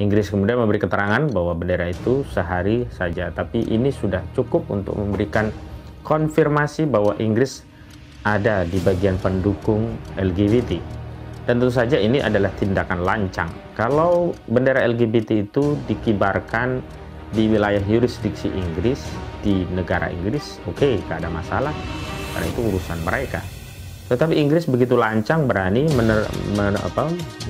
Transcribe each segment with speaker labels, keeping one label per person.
Speaker 1: Inggris kemudian memberi keterangan bahwa bendera itu sehari saja, tapi ini sudah cukup untuk memberikan konfirmasi bahwa Inggris ada di bagian pendukung LGBT. Dan tentu saja ini adalah tindakan lancang. Kalau bendera LGBT itu dikibarkan di wilayah yurisdiksi Inggris, di negara Inggris, oke, gak ada masalah, karena itu urusan mereka. Tetapi Inggris begitu lancang berani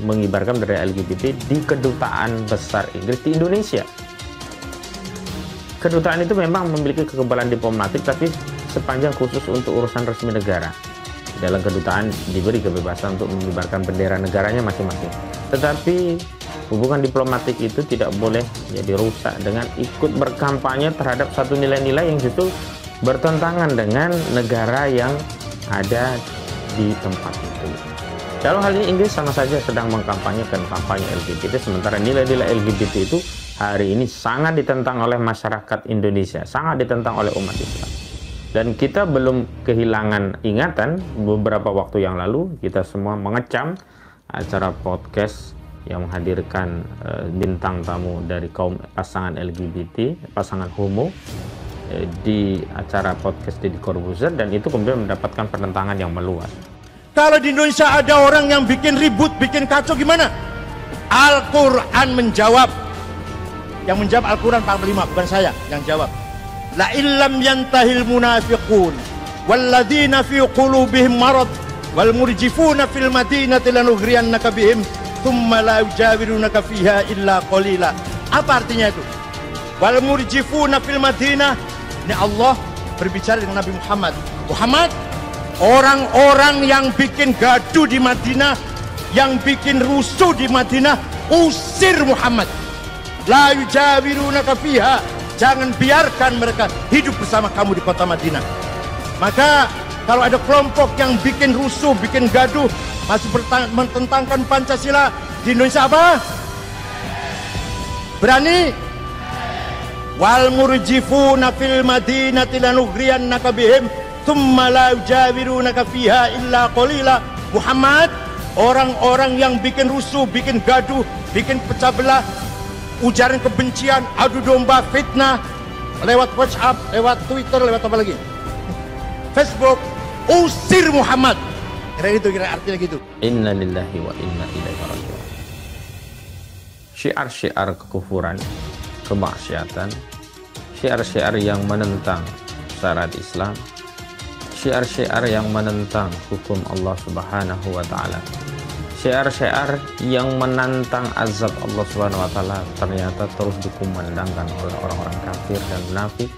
Speaker 1: mengibarkan bendera LGBT di kedutaan besar Inggris di Indonesia. Kedutaan itu memang memiliki kekebalan diplomatik, tapi sepanjang khusus untuk urusan resmi negara. Dalam kedutaan diberi kebebasan untuk mengibarkan bendera negaranya masing-masing. Tetapi hubungan diplomatik itu tidak boleh jadi rusak dengan ikut berkampanye terhadap satu nilai-nilai yang justru bertentangan dengan negara yang ada di tempat itu. Dalam hal ini Inggris sama saja sedang mengkampanyekan kampanye LGBT, sementara nilai-nilai LGBT itu hari ini sangat ditentang oleh masyarakat Indonesia, sangat ditentang oleh umat Islam. Dan kita belum kehilangan ingatan, beberapa waktu yang lalu kita semua mengecam acara podcast yang menghadirkan bintang tamu dari kaum pasangan LGBT, pasangan homo, di acara podcast Deddy Corbuzier, dan itu kemudian mendapatkan penentangan yang meluas.
Speaker 2: Kalau di Indonesia ada orang yang bikin ribut, bikin kacau, gimana? Al-Quran menjawab. Yang menjawab Al-Quran 45, bukan saya yang jawab. La illam yantahil munafiqun walladzina fi qulubihim marad wal murjifuna fil madinati lanugriyannaka bihim thumma la yujawirunaka fiha illa qalila. Apa artinya itu? Wal murjifuna fil madinah, ini Allah berbicara dengan Nabi Muhammad. Muhammad, orang-orang yang bikin gaduh di Madinah, yang bikin rusuh di Madinah, usir Muhammad. La yujawirunaka fiha, jangan biarkan mereka hidup bersama kamu di kota Madinah. Maka kalau ada kelompok yang bikin rusuh, bikin gaduh, masih mententangkan Pancasila di Indonesia, apa? Berani? Wal murjifuna fil madinati lanugriyannaka bihim thumma la yujawirunaka fiha illa qalila. Muhammad, orang-orang yang bikin rusuh, bikin gaduh, bikin pecah belah, ujaran kebencian, adu domba, fitnah lewat WhatsApp, lewat Twitter, lewat apa lagi? Facebook, usir Muhammad. Kira artinya gitu.
Speaker 1: Inna lillahi wa inna ilaihi raji'un. Syiar-syiar kekufuran, kemaksiatan, syiar-syiar yang menentang syariat Islam, syiar-syiar yang menentang hukum Allah Subhanahu wa taala, syiar-syiar yang menantang azab Allah Subhanahu wa taala ternyata terus dikumandangkan oleh orang-orang kafir dan munafik,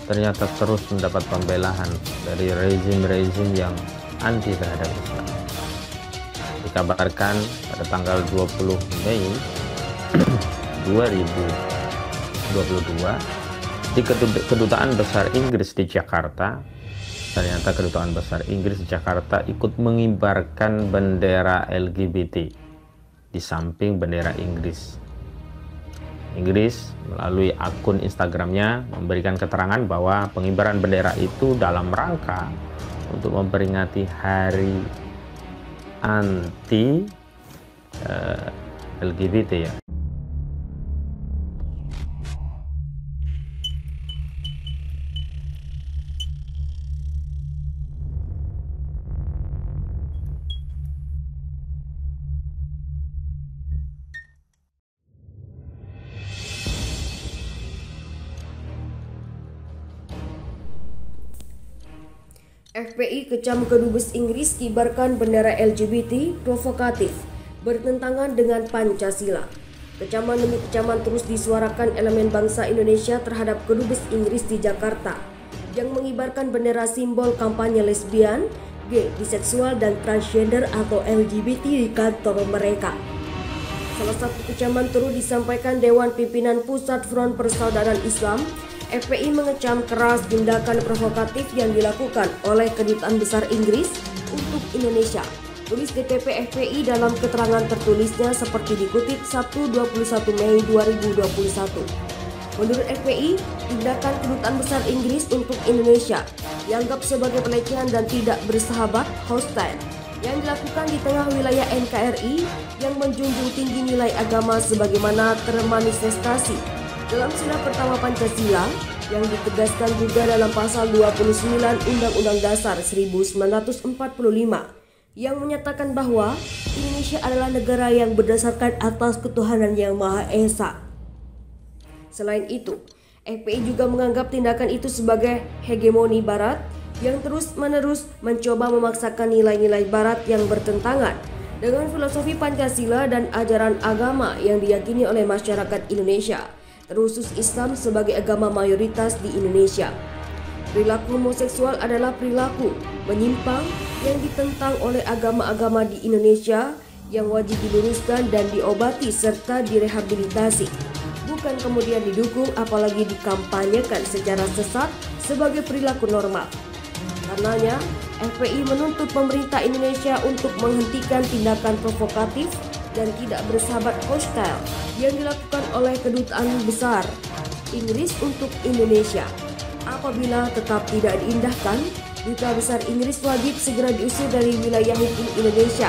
Speaker 1: ternyata terus mendapat pembelaan dari rezim-rezim yang anti terhadap Islam. Dikabarkan pada tanggal 20 Mei 2022 di Kedutaan Besar Inggris di Jakarta, ternyata Kedutaan Besar Inggris di Jakarta ikut mengibarkan bendera LGBT di samping bendera Inggris. Inggris melalui akun Instagramnya memberikan keterangan bahwa pengibaran bendera itu dalam rangka untuk memperingati hari anti LGBT ya.
Speaker 3: FPI kecam Kedubes Inggris kibarkan bendera LGBT provokatif, bertentangan dengan Pancasila. Kecaman demi kecaman terus disuarakan elemen bangsa Indonesia terhadap Kedubes Inggris di Jakarta yang mengibarkan bendera simbol kampanye lesbian, gay, biseksual, dan transgender atau LGBT di kantor mereka. Salah satu kecaman turut disampaikan Dewan Pimpinan Pusat Front Persaudaraan Islam. FPI mengecam keras tindakan provokatif yang dilakukan oleh Kedutaan Besar Inggris untuk Indonesia. Tulis DPP FPI dalam keterangan tertulisnya seperti dikutip Sabtu 21 Mei 2021. Menurut FPI, tindakan Kedutaan Besar Inggris untuk Indonesia dianggap sebagai pelecehan dan tidak bersahabat, hostile. yang dilakukan di tengah wilayah NKRI yang menjunjung tinggi nilai agama sebagaimana termanifestasi dalam sila pertama Pancasila yang ditegaskan juga dalam pasal 29 Undang-Undang Dasar 1945 yang menyatakan bahwa Indonesia adalah negara yang berdasarkan atas ketuhanan yang Maha Esa. Selain itu, FPI juga menganggap tindakan itu sebagai hegemoni Barat yang terus-menerus mencoba memaksakan nilai-nilai Barat yang bertentangan dengan filosofi Pancasila dan ajaran agama yang diyakini oleh masyarakat Indonesia, terkhusus Islam sebagai agama mayoritas di Indonesia. Perilaku homoseksual adalah perilaku menyimpang yang ditentang oleh agama-agama di Indonesia yang wajib diluruskan dan diobati serta direhabilitasi, bukan kemudian didukung apalagi dikampanyekan secara sesat sebagai perilaku normal. Karenanya, FPI menuntut pemerintah Indonesia untuk menghentikan tindakan provokatif dan tidak bersahabat hostile yang dilakukan oleh Kedutaan Besar Inggris untuk Indonesia. Apabila tetap tidak diindahkan, Duta Besar Inggris wajib segera diusir dari wilayah hukum Indonesia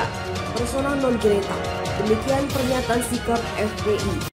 Speaker 3: persona non grata. Demikian pernyataan sikap FPI.